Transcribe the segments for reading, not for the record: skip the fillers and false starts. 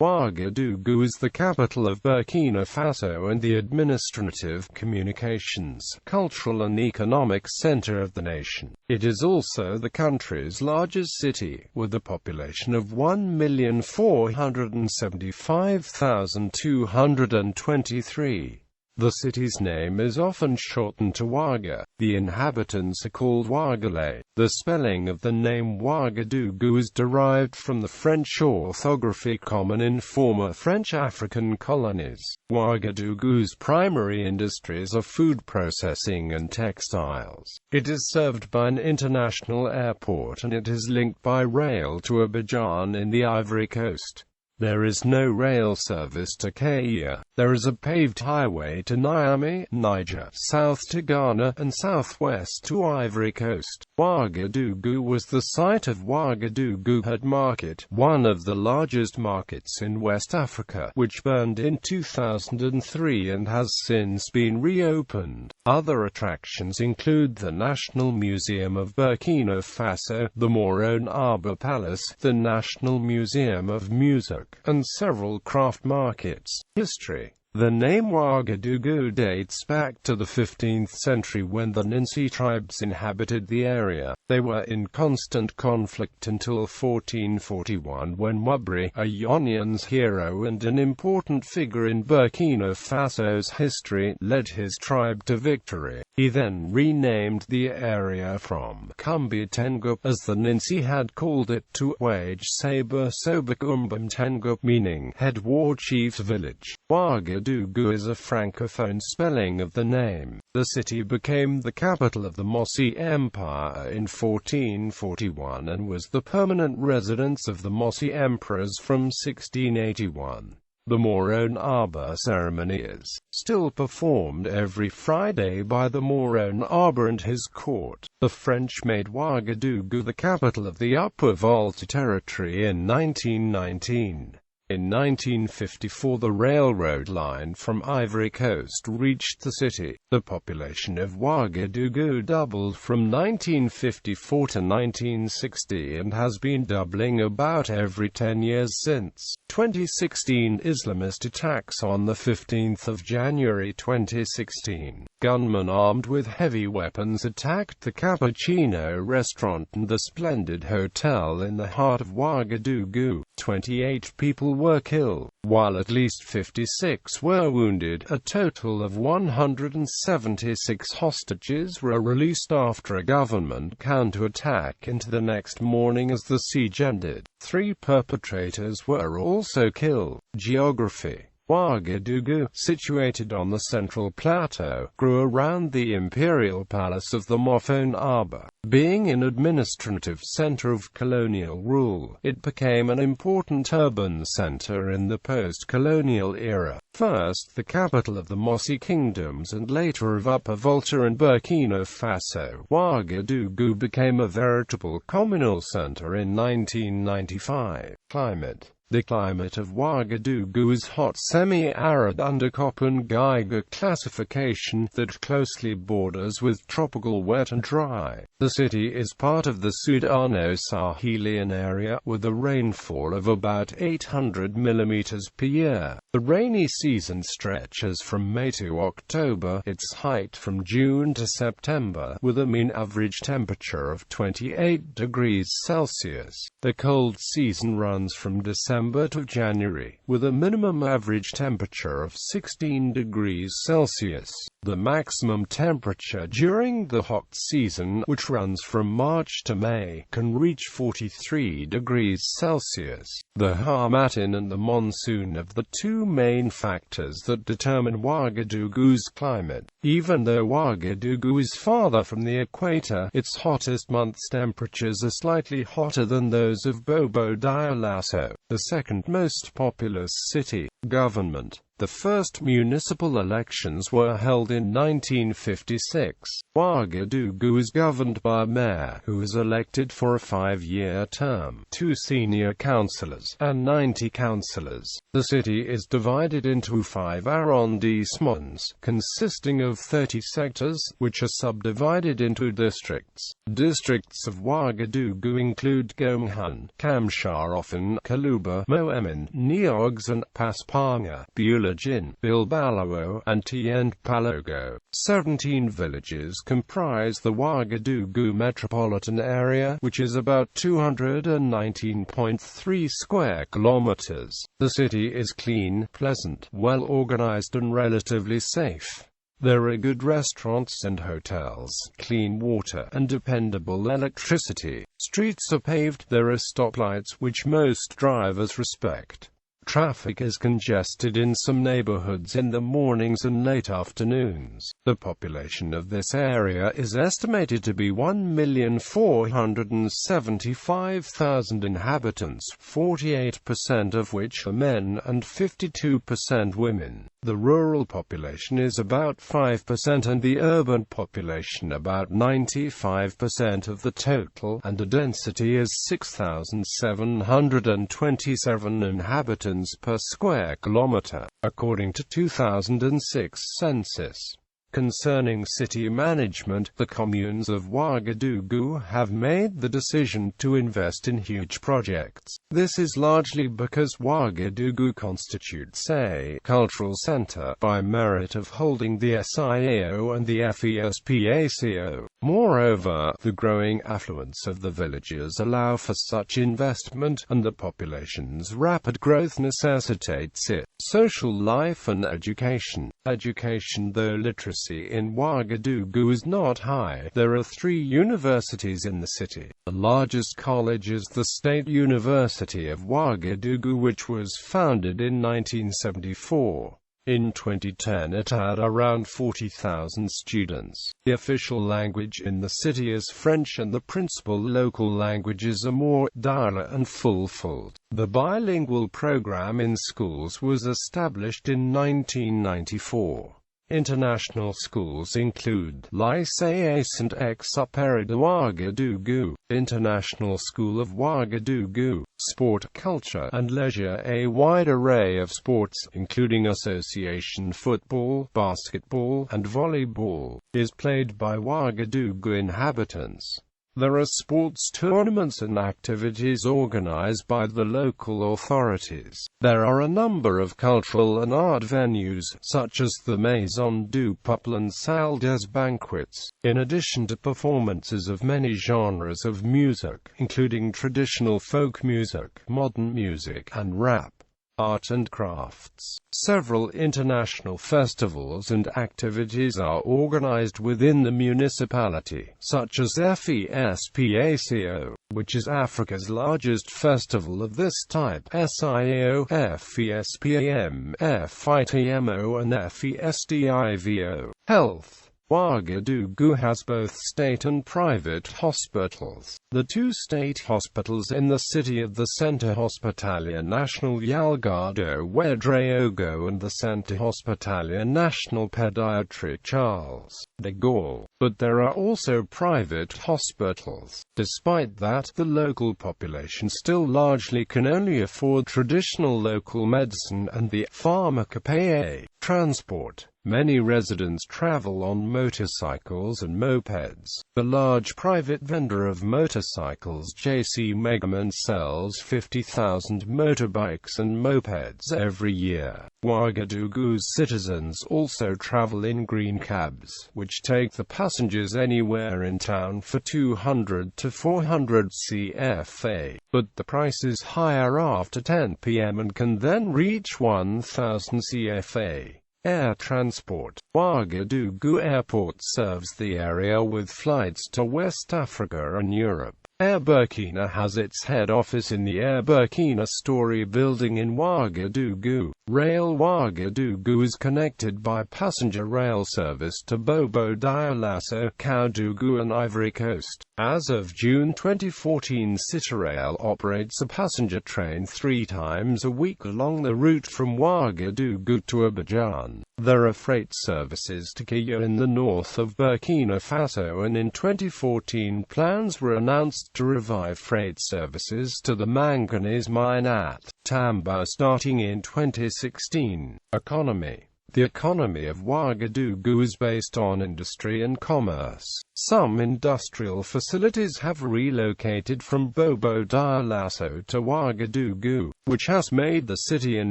Ouagadougou is the capital of Burkina Faso and the administrative, communications, cultural and economic center of the nation. It is also the country's largest city, with a population of 1,475,223. The city's name is often shortened to Ouaga. The inhabitants are called ouagalais. The spelling of the name Ouagadougou is derived from the French orthography common in former French African colonies. Ouagadougou's primary industries are food processing and textiles. It is served by an international airport and it is linked by rail to Abidjan in the Ivory Coast. There is no rail service to Kenya. There is a paved highway to Niamey, Niger, south to Ghana, and southwest to Ivory Coast. Ouagadougou was the site of Ouagadougou Head Market, one of the largest markets in West Africa, which burned in 2003 and has since been reopened. Other attractions include the National Museum of Burkina Faso, the Moron Arbor Palace, the National Museum of Music, and several craft markets. History. The name Ouagadougou dates back to the 15th century when the Ninsi tribes inhabited the area. They were in constant conflict until 1441 when Wabri, a Ionian's hero and an important figure in Burkina Faso's history, led his tribe to victory. He then renamed the area from Kumbi Tengup, as the Ninsi had called it, to Wage Saber Sobakumbum Tengup, meaning head war chief's village. Ouagadougou is a francophone spelling of the name. The city became the capital of the Mossi Empire in 1441 and was the permanent residence of the Mossi emperors from 1681. The Moron Arbor ceremony is still performed every Friday by the Moron Arbor and his court. The French made Ouagadougou the capital of the Upper Volta territory in 1919. In 1954 the railroad line from Ivory Coast reached the city. The population of Ouagadougou doubled from 1954 to 1960 and has been doubling about every 10 years since. 2016 Islamist attacks on the 15th of January 2016. Gunmen armed with heavy weapons attacked the Cappuccino restaurant and the Splendid Hotel in the heart of Ouagadougou. 28 people were killed, while at least 56 were wounded. A total of 176 hostages were released after a government counterattack into the next morning as the siege ended. 3 perpetrators were also killed. Geography. Ouagadougou, situated on the central plateau, grew around the imperial palace of the Moron Arbor. Being an administrative center of colonial rule, it became an important urban center in the post-colonial era. First the capital of the Mossi kingdoms and later of Upper Volta and Burkina Faso, Ouagadougou became a veritable communal center in 1995. Climate. The climate of Ouagadougou is hot semi-arid under Köppen Geiger classification that closely borders with tropical wet and dry. The city is part of the Sudano-Sahelian area, with a rainfall of about 800 mm per year. The rainy season stretches from May to October, its height from June to September, with a mean average temperature of 28 degrees Celsius. The cold season runs from December to January, with a minimum average temperature of 16 degrees Celsius. The maximum temperature during the hot season, which runs from March to May, can reach 43 degrees Celsius. The harmattan and the monsoon are the two main factors that determine Ouagadougou's climate. Even though Ouagadougou is farther from the equator, its hottest months' temperatures are slightly hotter than those of Bobo-Dioulasso, the second most populous city. Government. The first municipal elections were held in 1956. Ouagadougou is governed by a mayor, who is elected for a 5-year term, 2 senior councillors, and 90 councillors. The city is divided into 5 arrondissements, consisting of 30 sectors, which are subdivided into districts. Districts of Ouagadougou include Gomhan, Kamsharofen, Kaluba, Moemen, Neogs and Paspanga, Bulajin, Bilbao, and Tiendpalogo. 17 villages comprise the Ouagadougou metropolitan area, which is about 219.3 square kilometers. The city is clean, pleasant, well organized and relatively safe. There are good restaurants and hotels, clean water, and dependable electricity. Streets are paved. There are stoplights which most drivers respect. Traffic is congested in some neighborhoods in the mornings and late afternoons. The population of this area is estimated to be 1,475,000 inhabitants, 48% of which are men and 52% women. The rural population is about 5% and the urban population about 95% of the total, and the density is 6,727 inhabitants per square kilometer, according to 2006 census. Concerning city management, the communes of Ouagadougou have made the decision to invest in huge projects. This is largely because Ouagadougou constitutes a cultural center, by merit of holding the SIAO and the FESPACO. Moreover, the growing affluence of the villages allow for such investment, and the population's rapid growth necessitates it. Social life and education. Education. Though literacy in Ouagadougou is not high, there are 3 universities in the city. The largest college is the State University of Ouagadougou, which was founded in 1974. In 2010 it had around 40,000 students. The official language in the city is French and the principal local languages are more Dala and Fulfulde. The bilingual program in schools was established in 1994. International schools include Lycée Saint-Exupéry de Ouagadougou, International School of Ouagadougou, Sport, Culture, and Leisure. A wide array of sports, including association football, basketball, and volleyball, is played by Ouagadougou inhabitants. There are sports tournaments and activities organized by the local authorities. There are a number of cultural and art venues, such as the Maison du Peuple and Salle des Banquets, in addition to performances of many genres of music, including traditional folk music, modern music, and rap. Art and crafts. Several international festivals and activities are organized within the municipality, such as FESPACO, which is Africa's largest festival of this type, SIAO, FESPAM, FITMO and FESDIVO. Health. Ouagadougou has both state and private hospitals. The 2 state hospitals in the city are the Centre Hospitalier National Ouaga.The Ouedraogo and the Centre Hospitalier National Pediatric Charles de Gaulle. But there are also private hospitals. Despite that, the local population still largely can only afford traditional local medicine and the pharmacopoeia. Transport. Many residents travel on motorcycles and mopeds. The large private vendor of motorcycles JC Megaman sells 50,000 motorbikes and mopeds every year. Ouagadougou's citizens also travel in green cabs, which take the passengers anywhere in town for 200 to 400 CFA. But the price is higher after 10 p.m. and can then reach 1,000 CFA. Air transport. Ouagadougou Airport serves the area with flights to West Africa and Europe. Air Burkina has its head office in the Air Burkina story building in Ouagadougou. Rail Ouagadougou is connected by passenger rail service to Bobo-Dioulasso, Ouagadougou and Ivory Coast. As of June 2014, Citarail operates a passenger train 3 times a week along the route from Ouagadougou to Abidjan. There are freight services to Kaya in the north of Burkina Faso, and in 2014 plans were announced to revive freight services to the manganese mine at Tamba starting in 2016. Economy. The economy of Ouagadougou is based on industry and commerce. Some industrial facilities have relocated from Bobo-Dioulasso to Ouagadougou, which has made the city an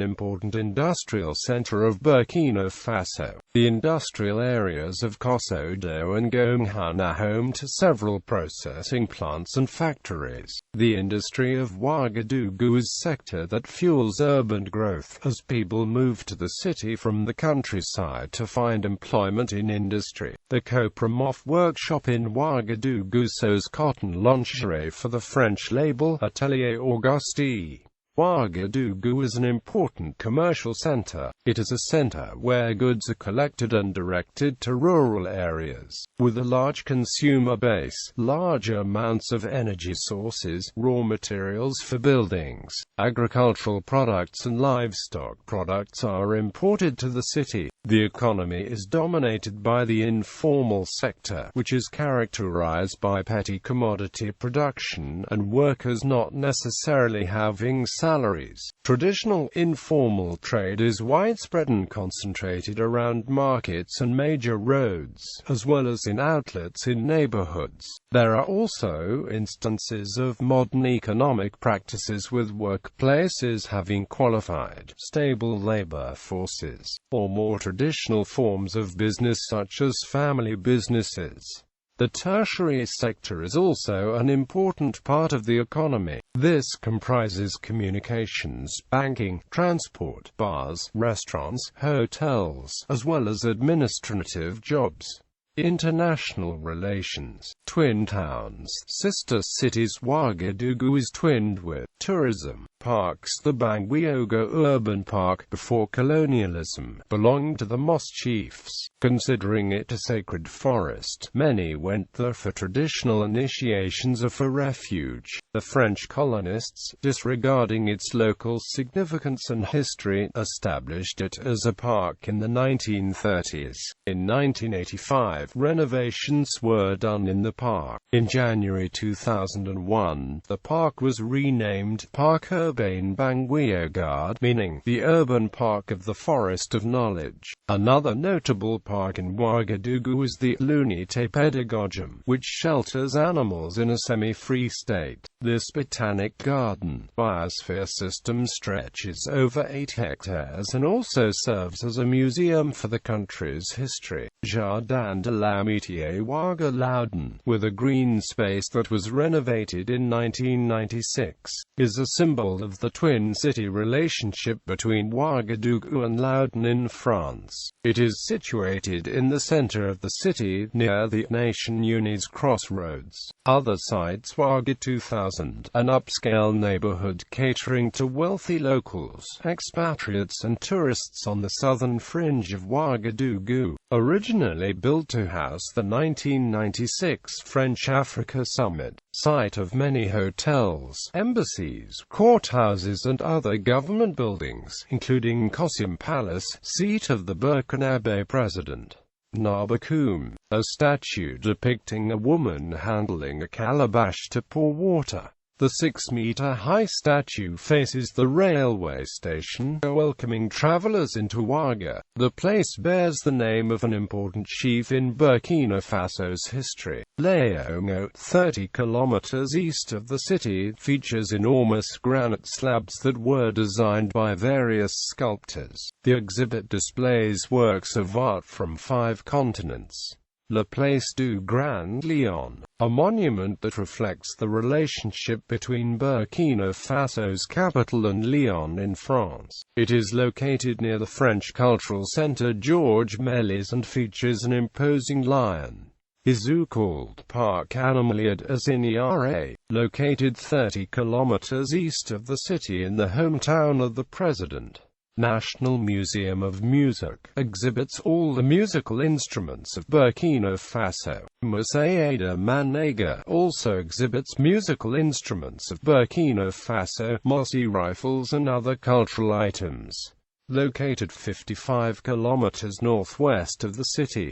important industrial center of Burkina Faso. The industrial areas of Ouaga-The and Gomhan are home to several processing plants and factories. The industry of Ouagadougou is a sector that fuels urban growth, as people move to the city from the countryside to find employment in industry. The Copromof workshop in Ouagadougou sews cotton lingerie for the French label Atelier Auguste. Ouagadougou is an important commercial center. It is a center where goods are collected and directed to rural areas. With a large consumer base, large amounts of energy sources, raw materials for buildings, agricultural products and livestock products are imported to the city. The economy is dominated by the informal sector, which is characterized by petty commodity production and workers not necessarily having salaries. Traditional informal trade is widespread and concentrated around markets and major roads, as well as in outlets in neighborhoods. There are also instances of modern economic practices, with workplaces having qualified, stable labor forces, or more traditional forms of business such as family businesses. The tertiary sector is also an important part of the economy. This comprises communications, banking, transport, bars, restaurants, hotels, as well as administrative jobs. International relations. Twin towns. Sister cities. Ouagadougou is twinned with tourism parks. The Bangweoga Urban Park, before colonialism, belonged to the Mos chiefs. Considering it a sacred forest, many went there for traditional initiations or for refuge. The French colonists, disregarding its local significance and history, established it as a park in the 1930s. In 1985, renovations were done in the park. In January 2001, the park was renamed Parc Urbain Bangweoga, meaning the urban park of the Forest of Knowledge. Another notable park in Ouagadougou is the L'Unité Pédagogique, which shelters animals in a semi-free state. This botanic garden biosphere system stretches over 8 hectares and also serves as a museum for the country's history. Jardin de l'Amitié Ouaga-Loudun, with a green space that was renovated in 1996, is a symbol of the twin-city relationship between Ouagadougou and Loudun in France. It is situated in the center of the city, near the nation.It's crossroads. Other sites. Ouaga 2000, an upscale neighborhood catering to wealthy locals, expatriates and tourists on the southern fringe of Ouagadougou. Originally built to house the 1996 French Africa Summit, site of many hotels, embassies, courthouses and other government buildings, including Kossium Palace, seat of the Burkinabe president. Nabakoum, a statue depicting a woman handling a calabash to pour water. The 6-meter-high statue faces the railway station, welcoming travelers into Ouaga. The place bears the name of an important chief in Burkina Faso's history. Léongo, 30 kilometers east of the city, features enormous granite slabs that were designed by various sculptors. The exhibit displays works of art from 5 continents. La Place du Grand Lion, a monument that reflects the relationship between Burkina Faso's capital and Lyon in France. It is located near the French cultural center Georges Méliès and features an imposing lion. is zoo called Parc Animalier des Ignorés, located 30 kilometers east of the city in the hometown of the president. National Museum of Music exhibits all the musical instruments of Burkina Faso. Musée de Managa also exhibits musical instruments of Burkina Faso, Mossy rifles and other cultural items. Located 55 kilometers northwest of the city,